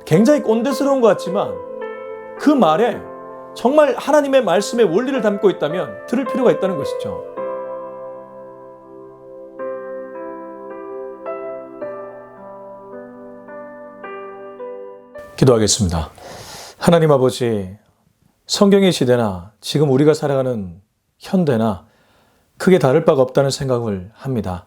굉장히 꼰대스러운 것 같지만 그 말에 정말 하나님의 말씀의 원리를 담고 있다면 들을 필요가 있다는 것이죠. 기도하겠습니다. 하나님 아버지, 성경의 시대나 지금 우리가 살아가는 현대나 크게 다를 바가 없다는 생각을 합니다.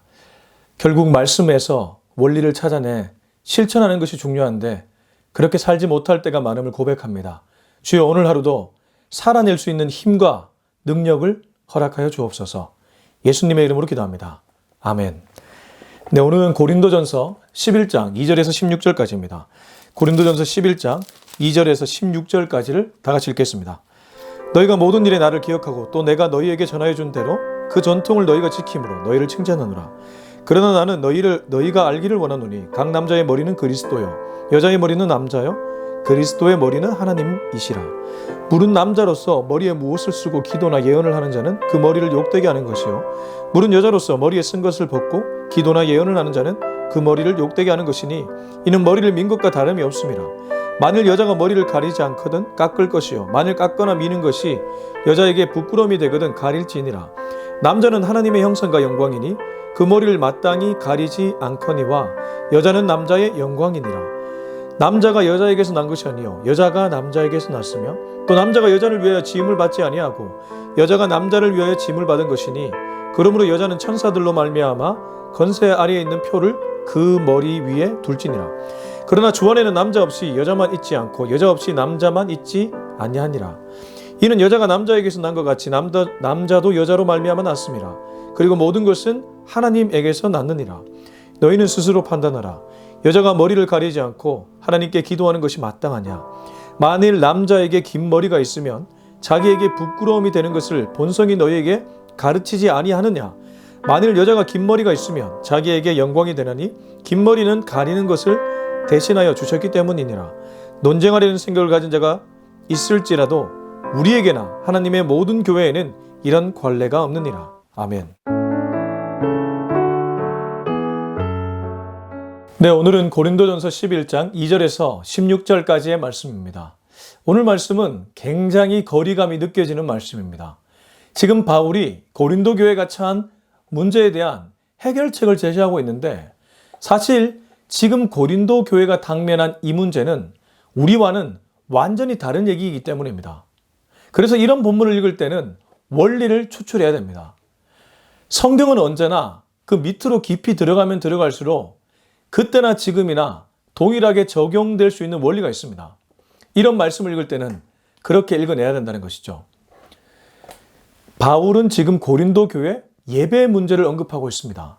결국 말씀에서 원리를 찾아내 실천하는 것이 중요한데 그렇게 살지 못할 때가 많음을 고백합니다. 주여, 오늘 하루도 살아낼 수 있는 힘과 능력을 허락하여 주옵소서. 예수님의 이름으로 기도합니다. 아멘. 네, 오늘은 고린도전서 11장 2절에서 16절까지입니다. 고린도전서 11장 2절에서 16절까지를 다 같이 읽겠습니다. 너희가 모든 일에 나를 기억하고 또 내가 너희에게 전하여 준 대로 그 전통을 너희가 지킴으로 너희를 칭찬하노라. 그러나 나는 너희가 알기를 원하노니 각 남자의 머리는 그리스도요 여자의 머리는 남자요 그리스도의 머리는 하나님이시라. 물은 남자로서 머리에 무엇을 쓰고 기도나 예언을 하는 자는 그 머리를 욕되게 하는 것이요 물은 여자로서 머리에 쓴 것을 벗고 기도나 예언을 하는 자는 그 머리를 욕되게 하는 것이니 이는 머리를 민 것과 다름이 없음이라. 만일 여자가 머리를 가리지 않거든 깎을 것이요 만일 깎거나 미는 것이 여자에게 부끄러움이 되거든 가릴지니라. 남자는 하나님의 형상과 영광이니 그 머리를 마땅히 가리지 않거니와 여자는 남자의 영광이니라. 남자가 여자에게서 난 것이 아니요 여자가 남자에게서 났으며 또 남자가 여자를 위하여 지음을 받지 아니하고 여자가 남자를 위하여 지음을 받은 것이니 그러므로 여자는 천사들로 말미암아 건세 아래에 있는 표를 그 머리 위에 둘지니라. 그러나 주 안에는 남자 없이 여자만 있지 않고 여자 없이 남자만 있지 아니하니라. 이는 여자가 남자에게서 난 것 같이 남자도 여자로 말미암아 났음이라. 그리고 모든 것은 하나님에게서 났느니라. 너희는 스스로 판단하라. 여자가 머리를 가리지 않고 하나님께 기도하는 것이 마땅하냐. 만일 남자에게 긴 머리가 있으면 자기에게 부끄러움이 되는 것을 본성이 너희에게 가르치지 아니하느냐. 만일 여자가 긴 머리가 있으면 자기에게 영광이 되나니 긴 머리는 가리는 것을 대신하여 주셨기 때문이니라. 논쟁하려는 생각을 가진 자가 있을지라도 우리에게나 하나님의 모든 교회에는 이런 관례가 없느니라. 아멘. 네, 오늘은 고린도전서 11장 2절에서 16절까지의 말씀입니다. 오늘 말씀은 굉장히 거리감이 느껴지는 말씀입니다. 지금 바울이 고린도 교회가 처한 문제에 대한 해결책을 제시하고 있는데 사실 지금 고린도 교회가 당면한 이 문제는 우리와는 완전히 다른 얘기이기 때문입니다. 그래서 이런 본문을 읽을 때는 원리를 추출해야 됩니다. 성경은 언제나 그 밑으로 깊이 들어가면 들어갈수록 그때나 지금이나 동일하게 적용될 수 있는 원리가 있습니다. 이런 말씀을 읽을 때는 그렇게 읽어내야 된다는 것이죠. 바울은 지금 고린도 교회 예배 문제를 언급하고 있습니다.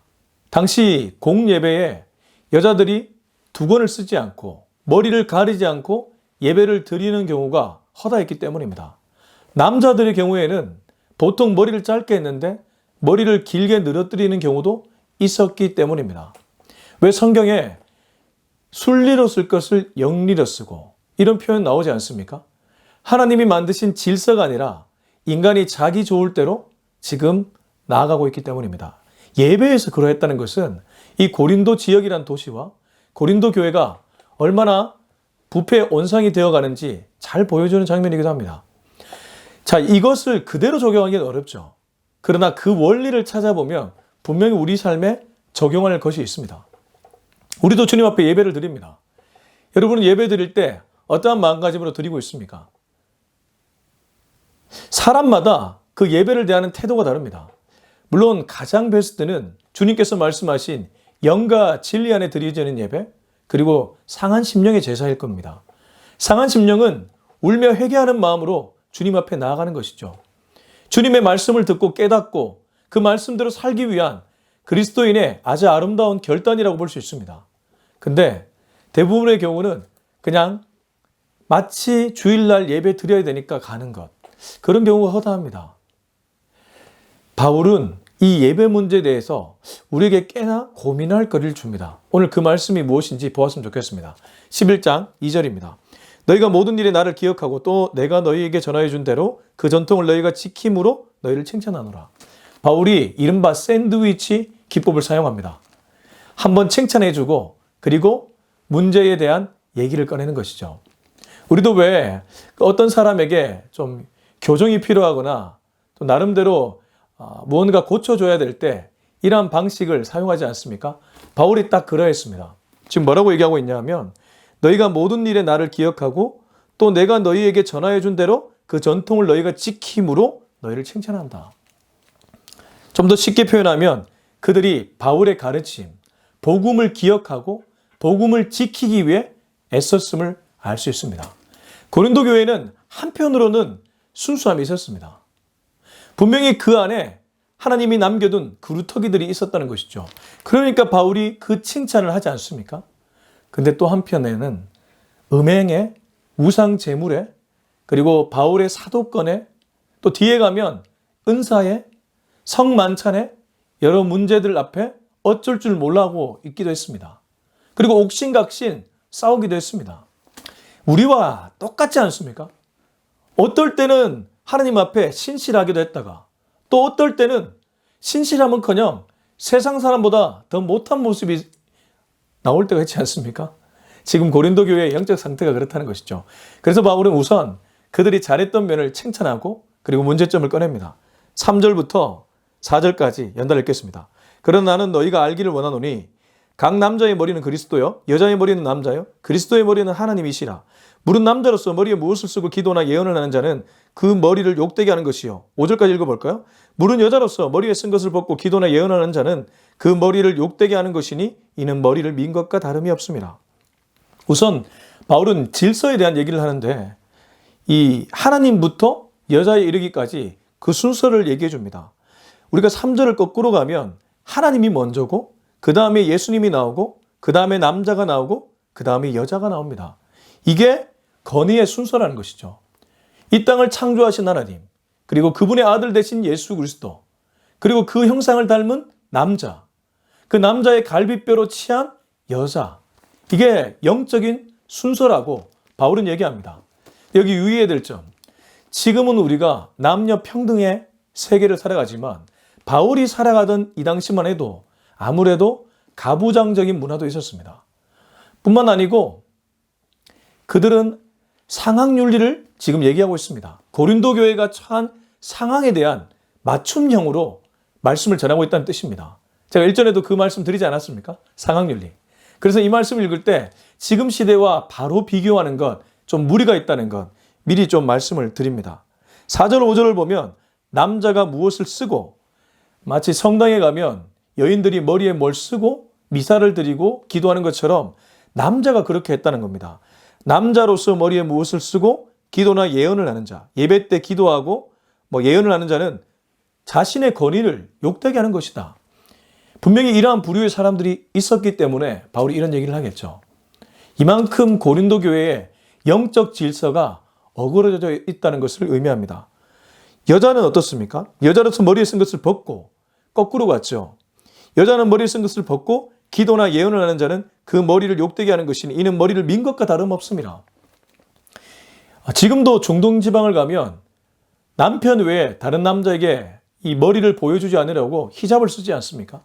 당시 공예배에 여자들이 두건을 쓰지 않고 머리를 가리지 않고 예배를 드리는 경우가 허다했기 때문입니다. 남자들의 경우에는 보통 머리를 짧게 했는데 머리를 길게 늘어뜨리는 경우도 있었기 때문입니다. 왜 성경에 순리로 쓸 것을 영리로 쓰고 이런 표현 나오지 않습니까? 하나님이 만드신 질서가 아니라 인간이 자기 좋을 대로 지금 나아가고 있기 때문입니다. 예배에서 그러했다는 것은 이 고린도 지역이란 도시와 고린도 교회가 얼마나 부패 온상이 되어가는지 잘 보여주는 장면이기도 합니다. 자, 이것을 그대로 적용하기는 어렵죠. 그러나 그 원리를 찾아보면 분명히 우리 삶에 적용할 것이 있습니다. 우리도 주님 앞에 예배를 드립니다. 여러분은 예배 드릴 때 어떠한 마음가짐으로 드리고 있습니까? 사람마다 그 예배를 대하는 태도가 다릅니다. 물론 가장 베스트는 주님께서 말씀하신 영과 진리 안에 드리지는 예배, 그리고 상한 심령의 제사일 겁니다. 상한 심령은 울며 회개하는 마음으로 주님 앞에 나아가는 것이죠. 주님의 말씀을 듣고 깨닫고 그 말씀대로 살기 위한 그리스도인의 아주 아름다운 결단이라고 볼 수 있습니다. 근데 대부분의 경우는 그냥 마치 주일날 예배 드려야 되니까 가는 것, 그런 경우가 허다합니다. 바울은 이 예배 문제에 대해서 우리에게 꽤나 고민할 거리를 줍니다. 오늘 그 말씀이 무엇인지 보았으면 좋겠습니다. 11장 2절입니다. 너희가 모든 일에 나를 기억하고 또 내가 너희에게 전하여 준 대로 그 전통을 너희가 지킴으로 너희를 칭찬하노라. 바울이 이른바 샌드위치 기법을 사용합니다. 한번 칭찬해주고 그리고 문제에 대한 얘기를 꺼내는 것이죠. 우리도 왜 어떤 사람에게 좀 교정이 필요하거나 또 나름대로 무언가 고쳐줘야 될 때 이러한 방식을 사용하지 않습니까? 바울이 딱 그러했습니다. 지금 뭐라고 얘기하고 있냐면 너희가 모든 일에 나를 기억하고 또 내가 너희에게 전하여 준 대로 그 전통을 너희가 지킴으로 너희를 칭찬한다. 좀 더 쉽게 표현하면 그들이 바울의 가르침, 복음을 기억하고 복음을 지키기 위해 애썼음을 알 수 있습니다. 고린도 교회는 한편으로는 순수함이 있었습니다. 분명히 그 안에 하나님이 남겨둔 그루터기들이 있었다는 것이죠. 그러니까 바울이 그 칭찬을 하지 않습니까? 근데 또 한편에는 음행에, 우상 제물에, 그리고 바울의 사도권에, 또 뒤에 가면 은사에, 성만찬에 여러 문제들 앞에 어쩔 줄 몰라 하고 있기도 했습니다. 그리고 옥신각신 싸우기도 했습니다. 우리와 똑같지 않습니까? 어떨 때는 하나님 앞에 신실하기도 했다가 또 어떨 때는 신실함은커녕 세상 사람보다 더 못한 모습이 나올 때가 있지 않습니까? 지금 고린도 교회의 영적 상태가 그렇다는 것이죠. 그래서 바울은 우선 그들이 잘했던 면을 칭찬하고 그리고 문제점을 꺼냅니다. 3절부터 4절까지 연달아 읽겠습니다. 그러나 나는 너희가 알기를 원하노니 각 남자의 머리는 그리스도요 여자의 머리는 남자요 그리스도의 머리는 하나님이시라. 물은 남자로서 머리에 무엇을 쓰고 기도나 예언을 하는 자는 그 머리를 욕되게 하는 것이요. 5절까지 읽어볼까요? 물은 여자로서 머리에 쓴 것을 벗고 기도나 예언하는 자는 그 머리를 욕되게 하는 것이니 이는 머리를 민 것과 다름이 없습니다. 우선 바울은 질서에 대한 얘기를 하는데 이 하나님부터 여자에 이르기까지 그 순서를 얘기해 줍니다. 우리가 3절을 거꾸로 가면 하나님이 먼저고 그 다음에 예수님이 나오고 그 다음에 남자가 나오고 그 다음에 여자가 나옵니다. 이게 건의의 순서라는 것이죠. 이 땅을 창조하신 하나님, 그리고 그분의 아들 되신 예수 그리스도, 그리고 그 형상을 닮은 남자, 그 남자의 갈비뼈로 취한 여자, 이게 영적인 순서라고 바울은 얘기합니다. 여기 유의해야 될 점, 지금은 우리가 남녀 평등의 세계를 살아가지만 바울이 살아가던 이 당시만 해도 아무래도 가부장적인 문화도 있었습니다. 뿐만 아니고 그들은 상황윤리를 지금 얘기하고 있습니다. 고린도 교회가 처한 상황에 대한 맞춤형으로 말씀을 전하고 있다는 뜻입니다. 제가 일전에도 그 말씀 드리지 않았습니까? 상황윤리. 그래서 이 말씀을 읽을 때 지금 시대와 바로 비교하는 것, 좀 무리가 있다는 것 미리 좀 말씀을 드립니다. 4절 5절을 보면 남자가 무엇을 쓰고 마치 성당에 가면 여인들이 머리에 뭘 쓰고 미사를 드리고 기도하는 것처럼 남자가 그렇게 했다는 겁니다. 남자로서 머리에 무엇을 쓰고 기도나 예언을 하는 자, 예배 때 기도하고 예언을 하는 자는 자신의 권위를 욕되게 하는 것이다. 분명히 이러한 부류의 사람들이 있었기 때문에 바울이 이런 얘기를 하겠죠. 이만큼 고린도 교회의 영적 질서가 어그러져 있다는 것을 의미합니다. 여자는 어떻습니까? 여자로서 머리에 쓴 것을 벗고 거꾸로 갔죠. 여자는 머리에 쓴 것을 벗고 기도나 예언을 하는 자는 그 머리를 욕되게 하는 것이니 이는 머리를 민 것과 다름없습니다. 지금도 중동 지방을 가면 남편 외에 다른 남자에게 이 머리를 보여주지 않으려고 히잡을 쓰지 않습니까?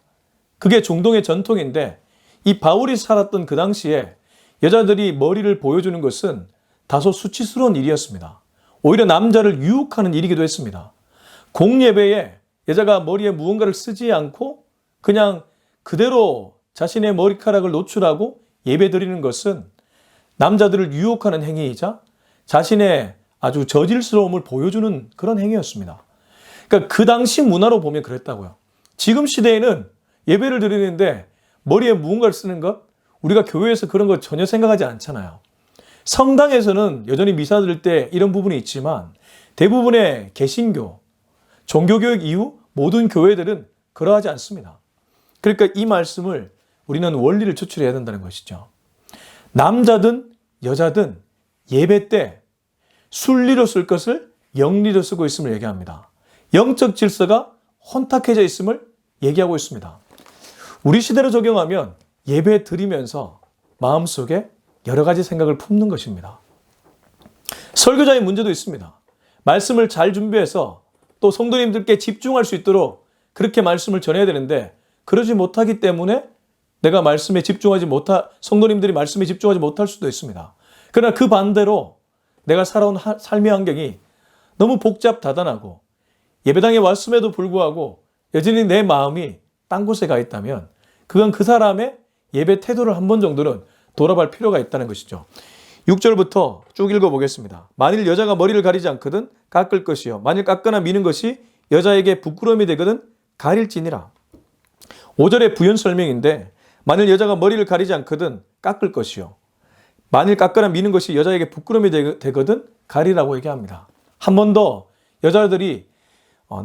그게 중동의 전통인데 이 바울이 살았던 그 당시에 여자들이 머리를 보여주는 것은 다소 수치스러운 일이었습니다. 오히려 남자를 유혹하는 일이기도 했습니다. 공예배에 여자가 머리에 무언가를 쓰지 않고 그냥 그대로 자신의 머리카락을 노출하고 예배 드리는 것은 남자들을 유혹하는 행위이자 자신의 아주 저질스러움을 보여주는 그런 행위였습니다. 그러니까 그 당시 문화로 보면 그랬다고요. 지금 시대에는 예배를 드리는데 머리에 무언가를 쓰는 것, 우리가 교회에서 그런 거 전혀 생각하지 않잖아요. 성당에서는 여전히 미사 드릴 때 이런 부분이 있지만 대부분의 개신교, 종교교육 이후 모든 교회들은 그러하지 않습니다. 그러니까 이 말씀을 우리는 원리를 추출해야 된다는 것이죠. 남자든 여자든 예배 때 순리로 쓸 것을 영리로 쓰고 있음을 얘기합니다. 영적 질서가 혼탁해져 있음을 얘기하고 있습니다. 우리 시대로 적용하면 예배 드리면서 마음속에 여러 가지 생각을 품는 것입니다. 설교자의 문제도 있습니다. 말씀을 잘 준비해서 또 성도님들께 집중할 수 있도록 그렇게 말씀을 전해야 되는데 그러지 못하기 때문에 내가 성도님들이 말씀에 집중하지 못할 수도 있습니다. 그러나 그 반대로 내가 살아온 삶의 환경이 너무 복잡다단하고 예배당에 왔음에도 불구하고 여전히 내 마음이 딴 곳에 가 있다면 그건 그 사람의 예배 태도를 한 번 정도는 돌아볼 필요가 있다는 것이죠. 6절부터 쭉 읽어보겠습니다. 만일 여자가 머리를 가리지 않거든 깎을 것이요. 만일 깎거나 미는 것이 여자에게 부끄러움이 되거든 가릴지니라. 5절의 부연 설명인데 만일 여자가 머리를 가리지 않거든 깎을 것이요. 만일 깎거나 미는 것이 여자에게 부끄러움이 되거든 가리라고 얘기합니다. 한 번 더 여자들이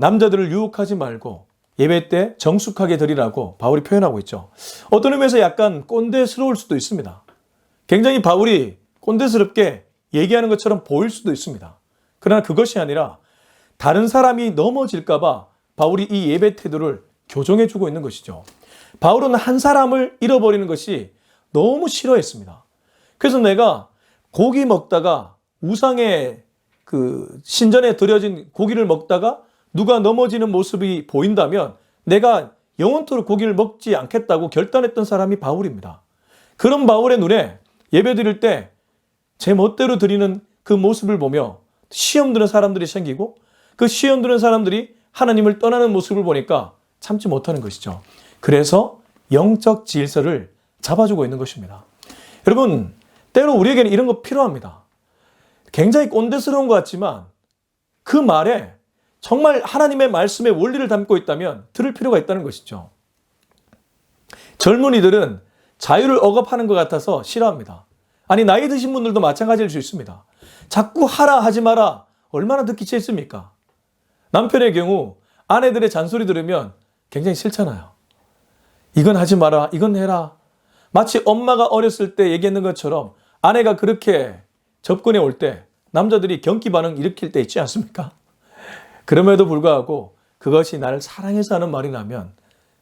남자들을 유혹하지 말고 예배 때 정숙하게 드리라고 바울이 표현하고 있죠. 어떤 의미에서 약간 꼰대스러울 수도 있습니다. 굉장히 바울이 꼰대스럽게 얘기하는 것처럼 보일 수도 있습니다. 그러나 그것이 아니라 다른 사람이 넘어질까 봐 바울이 이 예배 태도를 교정해 주고 있는 것이죠. 바울은 한 사람을 잃어버리는 것이 너무 싫어했습니다. 그래서 내가 고기 먹다가 우상의 신전에 드려진 고기를 먹다가 누가 넘어지는 모습이 보인다면 내가 영원토록 고기를 먹지 않겠다고 결단했던 사람이 바울입니다. 그런 바울의 눈에 예배 드릴 때 제 멋대로 드리는 그 모습을 보며 시험 드는 사람들이 생기고 그 시험 드는 사람들이 하나님을 떠나는 모습을 보니까 참지 못하는 것이죠. 그래서 영적 질서를 잡아주고 있는 것입니다. 여러분, 때로 우리에게는 이런 거 필요합니다. 굉장히 꼰대스러운 것 같지만 그 말에 정말 하나님의 말씀의 원리를 담고 있다면 들을 필요가 있다는 것이죠. 젊은이들은 자유를 억압하는 것 같아서 싫어합니다. 아니, 나이 드신 분들도 마찬가지일 수 있습니다. 자꾸 하라 하지 마라 얼마나 듣기 싫습니까? 남편의 경우 아내들의 잔소리 들으면 굉장히 싫잖아요. 이건 하지 마라, 이건 해라. 마치 엄마가 어렸을 때 얘기했는 것처럼 아내가 그렇게 접근해 올 때 남자들이 경기 반응 일으킬 때 있지 않습니까? 그럼에도 불구하고 그것이 나를 사랑해서 하는 말이라면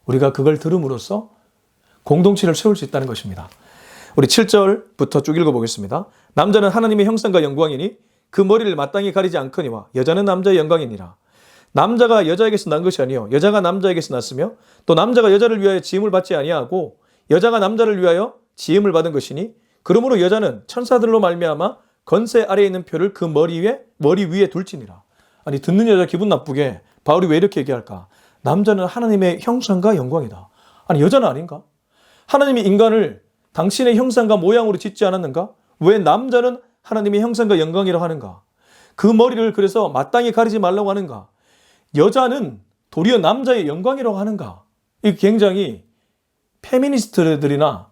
우리가 그걸 들음으로써 공동체를 세울 수 있다는 것입니다. 우리 7절부터 쭉 읽어보겠습니다. 남자는 하나님의 형상과 영광이니 그 머리를 마땅히 가리지 않거니와 여자는 남자의 영광이니라. 남자가 여자에게서 난 것이 아니요 여자가 남자에게서 났으며 또 남자가 여자를 위하여 지음을 받지 아니하고 여자가 남자를 위하여 지음을 받은 것이니 그러므로 여자는 천사들로 말미암아 건세 아래에 있는 표를 그 머리 위에 둘지니라. 아니, 듣는 여자 기분 나쁘게 바울이 왜 이렇게 얘기할까? 남자는 하나님의 형상과 영광이다. 아니, 여자는 아닌가? 하나님이 인간을 당신의 형상과 모양으로 짓지 않았는가? 왜 남자는 하나님의 형상과 영광이라고 하는가? 그 머리를 그래서 마땅히 가리지 말라고 하는가? 여자는 도리어 남자의 영광이라고 하는가? 이 굉장히 페미니스트들이나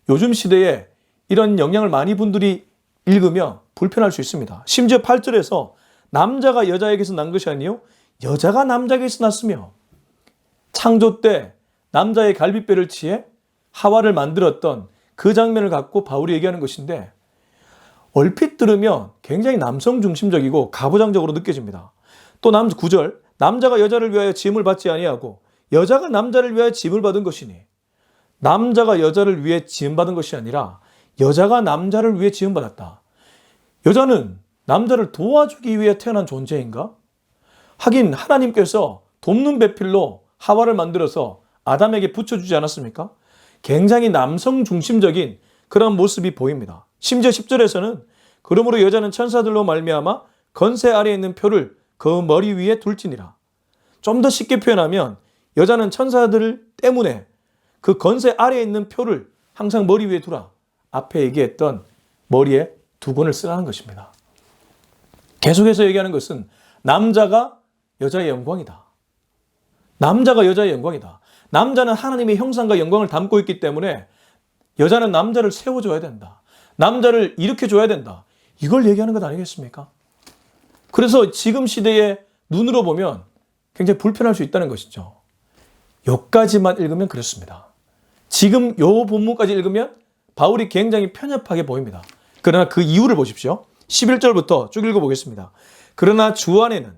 요즘 시대에 이런 영향을 많이 분들이 읽으며 불편할 수 있습니다. 심지어 8절에서 남자가 여자에게서 난 것이 아니요 여자가 남자에게서 났으며 창조 때 남자의 갈비뼈를 취해 하와를 만들었던 그 장면을 갖고 바울이 얘기하는 것인데 얼핏 들으면 굉장히 남성 중심적이고 가부장적으로 느껴집니다. 또 9절 남자가 여자를 위하여 지음을 받지 아니하고 여자가 남자를 위하여 지음을 받은 것이니 남자가 여자를 위해 지음받은 것이 아니라 여자가 남자를 위해 지음받았다. 여자는 남자를 도와주기 위해 태어난 존재인가? 하긴 하나님께서 돕는 배필로 하와를 만들어서 아담에게 붙여주지 않았습니까? 굉장히 남성 중심적인 그런 모습이 보입니다. 심지어 10절에서는 그러므로 여자는 천사들로 말미암아 건세 아래에 있는 표를 그 머리 위에 둘지니라. 좀 더 쉽게 표현하면 여자는 천사들 때문에 그 건세 아래에 있는 표를 항상 머리 위에 두라. 앞에 얘기했던 머리에 두건을 쓰라는 것입니다. 계속해서 얘기하는 것은 남자가 여자의 영광이다. 남자가 여자의 영광이다. 남자는 하나님의 형상과 영광을 담고 있기 때문에 여자는 남자를 세워줘야 된다. 남자를 일으켜줘야 된다. 이걸 얘기하는 것 아니겠습니까? 그래서 지금 시대의 눈으로 보면 굉장히 불편할 수 있다는 것이죠. 여기까지만 읽으면 그렇습니다. 지금 요 본문까지 읽으면 바울이 굉장히 편협하게 보입니다. 그러나 그 이유를 보십시오. 11절부터 쭉 읽어보겠습니다. 그러나 주 안에는,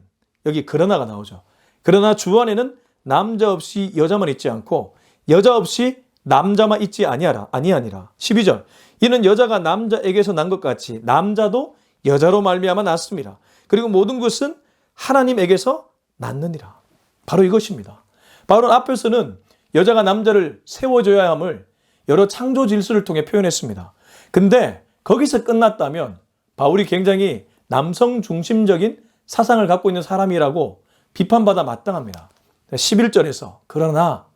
여기 그러나가 나오죠. 그러나 주 안에는 남자 없이 여자만 있지 않고 여자 없이 남자만 있지 아니하니라. 12절 이는 여자가 남자에게서 난 것 같이 남자도 여자로 말미암아 났습니다. 그리고 모든 것은 하나님에게서 났느니라. 바로 이것입니다. 바울은 앞에서는 여자가 남자를 세워줘야 함을 여러 창조 질서를 통해 표현했습니다. 근데 거기서 끝났다면 바울이 굉장히 남성 중심적인 사상을 갖고 있는 사람이라고 비판받아 마땅합니다. 11절에서 그러나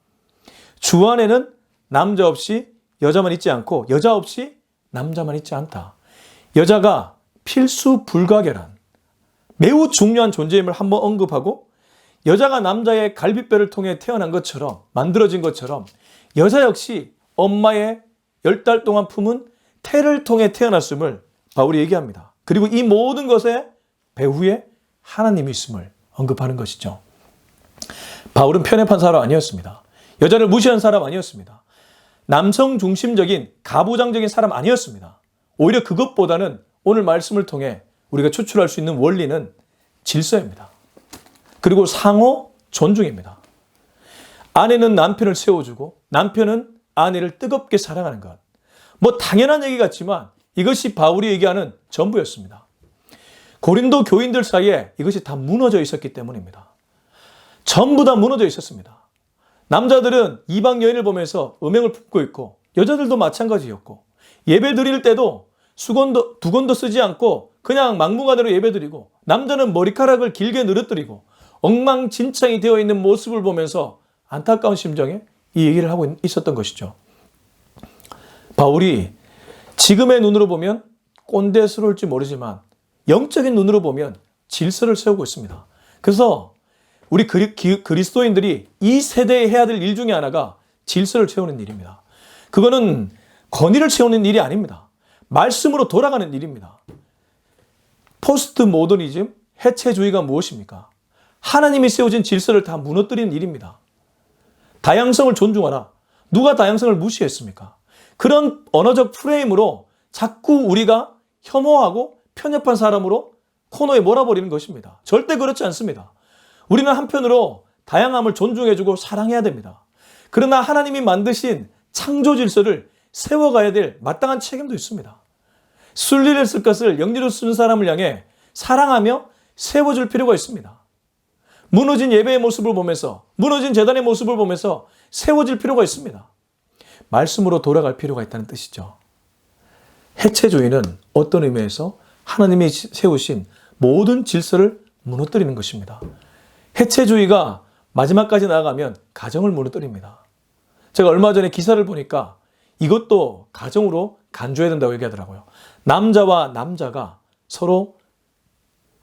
주 안에는 남자 없이 여자만 있지 않고 여자 없이 남자만 있지 않다. 여자가 필수 불가결한 매우 중요한 존재임을 한번 언급하고 여자가 남자의 갈비뼈를 통해 태어난 것처럼 만들어진 것처럼 여자 역시 엄마의 10달 동안 품은 태를 통해 태어났음을 바울이 얘기합니다. 그리고 이 모든 것에 배후에 하나님이 있음을 언급하는 것이죠. 바울은 편협한 사람 아니었습니다. 여자를 무시한 사람 아니었습니다. 남성 중심적인 가부장적인 사람 아니었습니다. 오히려 그것보다는 오늘 말씀을 통해 우리가 추출할 수 있는 원리는 질서입니다. 그리고 상호 존중입니다. 아내는 남편을 세워주고 남편은 아내를 뜨겁게 사랑하는 것. 뭐 당연한 얘기 같지만 이것이 바울이 얘기하는 전부였습니다. 고린도 교인들 사이에 이것이 다 무너져 있었기 때문입니다. 전부 다 무너져 있었습니다. 남자들은 이방 여인을 보면서 음행을 품고 있고 여자들도 마찬가지였고 예배 드릴 때도 수건도 두 건도 쓰지 않고 그냥 막무가내로 예배 드리고 남자는 머리카락을 길게 늘어뜨리고 엉망진창이 되어 있는 모습을 보면서 안타까운 심정에 이 얘기를 하고 있었던 것이죠. 바울이 지금의 눈으로 보면 꼰대스러울지 모르지만 영적인 눈으로 보면 질서를 세우고 있습니다. 그래서 우리 그리스도인들이 이 세대에 해야 될 일 중에 하나가 질서를 채우는 일입니다. 그거는 권위를 채우는 일이 아닙니다. 말씀으로 돌아가는 일입니다. 포스트 모더니즘, 해체주의가 무엇입니까? 하나님이 세워진 질서를 다 무너뜨리는 일입니다. 다양성을 존중하라. 누가 다양성을 무시했습니까? 그런 언어적 프레임으로 자꾸 우리가 혐오하고 편협한 사람으로 코너에 몰아버리는 것입니다. 절대 그렇지 않습니다. 우리는 한편으로 다양함을 존중해주고 사랑해야 됩니다. 그러나 하나님이 만드신 창조 질서를 세워가야 될 마땅한 책임도 있습니다. 순리를 쓸 것을 영리로 쓴 사람을 향해 사랑하며 세워줄 필요가 있습니다. 무너진 예배의 모습을 보면서, 무너진 제단의 모습을 보면서 세워질 필요가 있습니다. 말씀으로 돌아갈 필요가 있다는 뜻이죠. 해체주의는 어떤 의미에서 하나님이 세우신 모든 질서를 무너뜨리는 것입니다. 해체주의가 마지막까지 나아가면 가정을 무너뜨립니다. 제가 얼마 전에 기사를 보니까 이것도 가정으로 간주해야 된다고 얘기하더라고요. 남자와 남자가 서로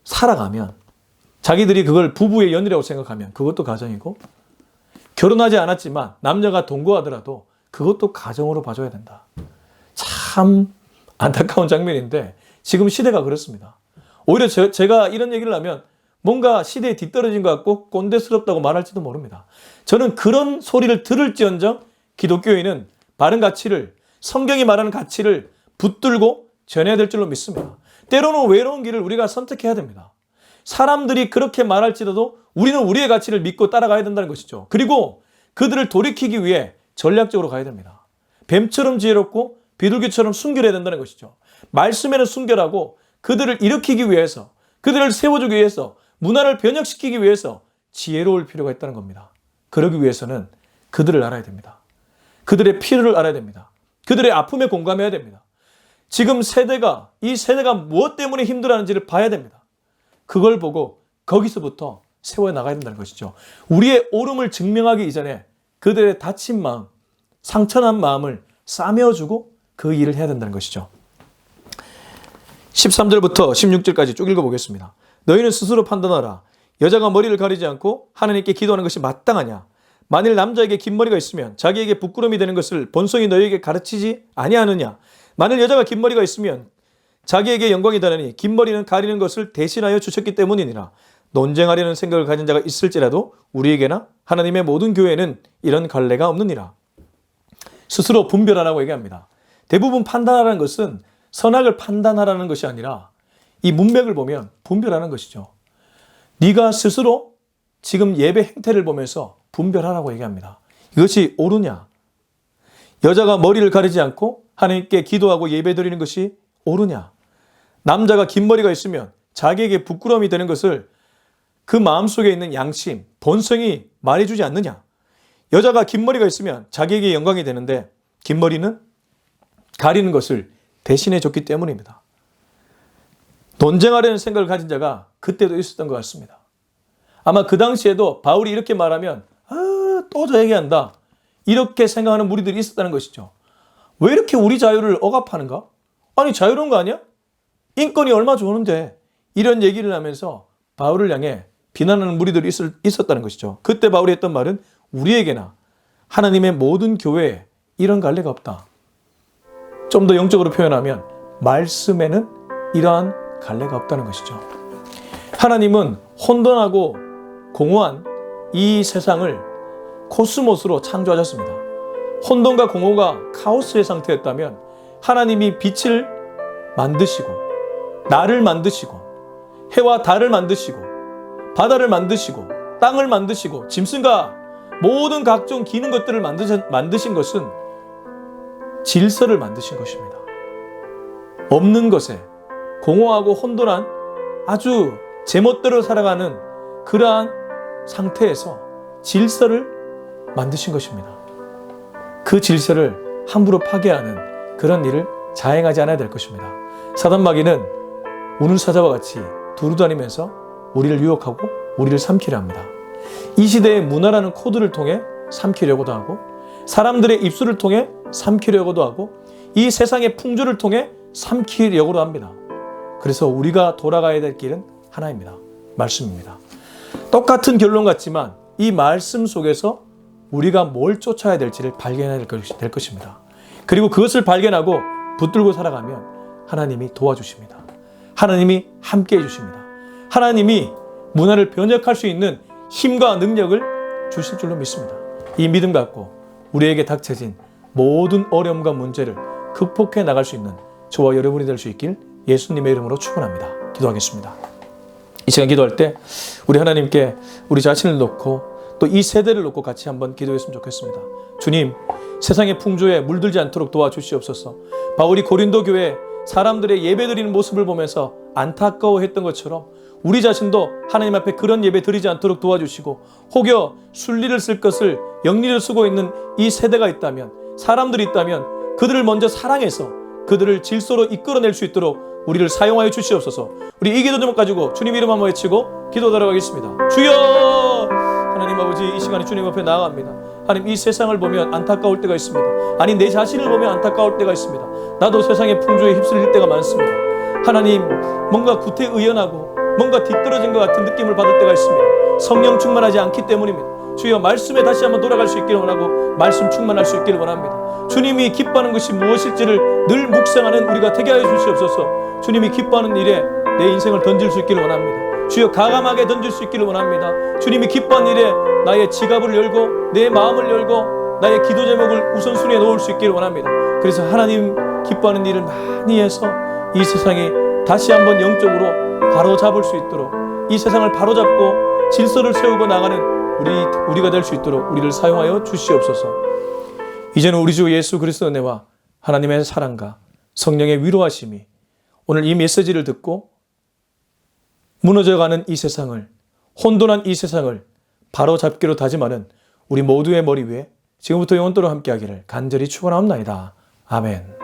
살아가면 자기들이 그걸 부부의 연이라고 생각하면 그것도 가정이고 결혼하지 않았지만 남녀가 동거하더라도 그것도 가정으로 봐줘야 된다. 참 안타까운 장면인데 지금 시대가 그렇습니다. 오히려 제가 이런 얘기를 하면 뭔가 시대에 뒤떨어진 것 같고 꼰대스럽다고 말할지도 모릅니다. 저는 그런 소리를 들을지언정 기독교인은 바른 가치를, 성경이 말하는 가치를 붙들고 전해야 될 줄로 믿습니다. 때로는 외로운 길을 우리가 선택해야 됩니다. 사람들이 그렇게 말할지라도 우리는 우리의 가치를 믿고 따라가야 된다는 것이죠. 그리고 그들을 돌이키기 위해 전략적으로 가야 됩니다. 뱀처럼 지혜롭고 비둘기처럼 순결해야 된다는 것이죠. 말씀에는 순결하고 그들을 일으키기 위해서, 그들을 세워주기 위해서, 문화를 변혁시키기 위해서 지혜로울 필요가 있다는 겁니다. 그러기 위해서는 그들을 알아야 됩니다. 그들의 필요를 알아야 됩니다. 그들의 아픔에 공감해야 됩니다. 지금 이 세대가 무엇 때문에 힘들어하는지를 봐야 됩니다. 그걸 보고 거기서부터 세워나가야 된다는 것이죠. 우리의 옳음을 증명하기 이전에 그들의 다친 마음, 상처난 마음을 싸매어주고 그 일을 해야 된다는 것이죠. 13절부터 16절까지 쭉 읽어보겠습니다. 너희는 스스로 판단하라. 여자가 머리를 가리지 않고 하나님께 기도하는 것이 마땅하냐? 만일 남자에게 긴 머리가 있으면 자기에게 부끄러움이 되는 것을 본성이 너희에게 가르치지 아니하느냐? 만일 여자가 긴 머리가 있으면 자기에게 영광이 되느니 긴 머리는 가리는 것을 대신하여 주셨기 때문이니라. 논쟁하려는 생각을 가진 자가 있을지라도 우리에게나 하나님의 모든 교회에는 이런 관례가 없느니라. 스스로 분별하라고 얘기합니다. 대부분 판단하라는 것은 선악을 판단하라는 것이 아니라 이 문맥을 보면 분별하는 것이죠. 네가 스스로 지금 예배 행태를 보면서 분별하라고 얘기합니다. 이것이 옳으냐? 여자가 머리를 가리지 않고 하나님께 기도하고 예배 드리는 것이 옳으냐? 남자가 긴 머리가 있으면 자기에게 부끄러움이 되는 것을 그 마음속에 있는 양심, 본성이 말해주지 않느냐? 여자가 긴 머리가 있으면 자기에게 영광이 되는데 긴 머리는 가리는 것을 대신해 줬기 때문입니다. 논쟁하려는 생각을 가진 자가 그때도 있었던 것 같습니다. 아마 그 당시에도 바울이 이렇게 말하면 또 저 얘기한다, 이렇게 생각하는 무리들이 있었다는 것이죠. 왜 이렇게 우리 자유를 억압하는가? 아니 자유로운 거 아니야? 인권이 얼마 좋은데, 이런 얘기를 하면서 바울을 향해 비난하는 무리들이 있었다는 것이죠. 그때 바울이 했던 말은 우리에게나 하나님의 모든 교회에 이런 갈래가 없다. 좀 더 영적으로 표현하면 말씀에는 이러한 갈래가 없다는 것이죠. 하나님은 혼돈하고 공허한 이 세상을 코스모스로 창조하셨습니다. 혼돈과 공허가 카오스의 상태였다면 하나님이 빛을 만드시고 나를 만드시고 해와 달을 만드시고 바다를 만드시고 땅을 만드시고 짐승과 모든 각종 기는 것들을 만드신 것은 질서를 만드신 것입니다. 없는 것에 공허하고 혼돈한 아주 제멋대로 살아가는 그러한 상태에서 질서를 만드신 것입니다. 그 질서를 함부로 파괴하는 그런 일을 자행하지 않아야 될 것입니다. 사단마귀는 우는 사자와 같이 두루다니면서 우리를 유혹하고 우리를 삼키려 합니다. 이 시대의 문화라는 코드를 통해 삼키려고도 하고, 사람들의 입술을 통해 삼키려고도 하고, 이 세상의 풍조를 통해 삼키려고도 합니다. 그래서 우리가 돌아가야 될 길은 하나입니다. 말씀입니다. 똑같은 결론 같지만 이 말씀 속에서 우리가 뭘 쫓아야 될지를 발견해야 될 것입니다. 그리고 그것을 발견하고 붙들고 살아가면 하나님이 도와주십니다. 하나님이 함께해 주십니다. 하나님이 문화를 변혁할 수 있는 힘과 능력을 주실 줄로 믿습니다. 이 믿음 갖고 우리에게 닥쳐진 모든 어려움과 문제를 극복해 나갈 수 있는 저와 여러분이 될 수 있길 예수님의 이름으로 축원합니다. 기도하겠습니다. 이 시간 기도할 때 우리 하나님께 우리 자신을 놓고 또 이 세대를 놓고 같이 한번 기도했으면 좋겠습니다. 주님, 세상의 풍조에 물들지 않도록 도와주시옵소서. 바울이 고린도 교회 사람들의 예배드리는 모습을 보면서 안타까워했던 것처럼 우리 자신도 하나님 앞에 그런 예배 드리지 않도록 도와주시고, 혹여 순리를 쓸 것을 영리를 쓰고 있는 이 세대가 있다면, 사람들이 있다면 그들을 먼저 사랑해서 그들을 질서로 이끌어낼 수 있도록 우리를 사용하여 주시옵소서. 우리 이 기도 제목 가지고 주님 이름 한번 외치고 기도 들어가겠습니다. 주여! 하나님 아버지, 이 시간에 주님 앞에 나아갑니다. 하나님, 이 세상을 보면 안타까울 때가 있습니다. 아니, 내 자신을 보면 안타까울 때가 있습니다. 나도 세상의 풍조에 휩쓸릴 때가 많습니다. 하나님, 뭔가 구태의연하고 뭔가 뒤떨어진 것 같은 느낌을 받을 때가 있습니다. 성령 충만하지 않기 때문입니다. 주여, 말씀에 다시 한번 돌아갈 수 있기를 원하고 말씀 충만할 수 있기를 원합니다. 주님이 기뻐하는 것이 무엇일지를 늘 묵상하는 우리가 되게 하여 주시옵소서. 주님이 기뻐하는 일에 내 인생을 던질 수 있기를 원합니다. 주여, 가감하게 던질 수 있기를 원합니다. 주님이 기뻐하는 일에 나의 지갑을 열고 내 마음을 열고 나의 기도 제목을 우선순위에 놓을 수 있기를 원합니다. 그래서 하나님 기뻐하는 일을 많이 해서 이 세상에 다시 한번 영적으로 바로잡을 수 있도록, 이 세상을 바로잡고 질서를 세우고 나가는 우리가 될 수 있도록 우리를 사용하여 주시옵소서. 이제는 우리 주 예수 그리스도의 은혜와 하나님의 사랑과 성령의 위로하심이 오늘 이 메시지를 듣고 무너져가는 이 세상을, 혼돈한 이 세상을 바로잡기로 다짐하는 우리 모두의 머리 위에 지금부터 영원토록 함께하기를 간절히 축원하옵나이다. 아멘.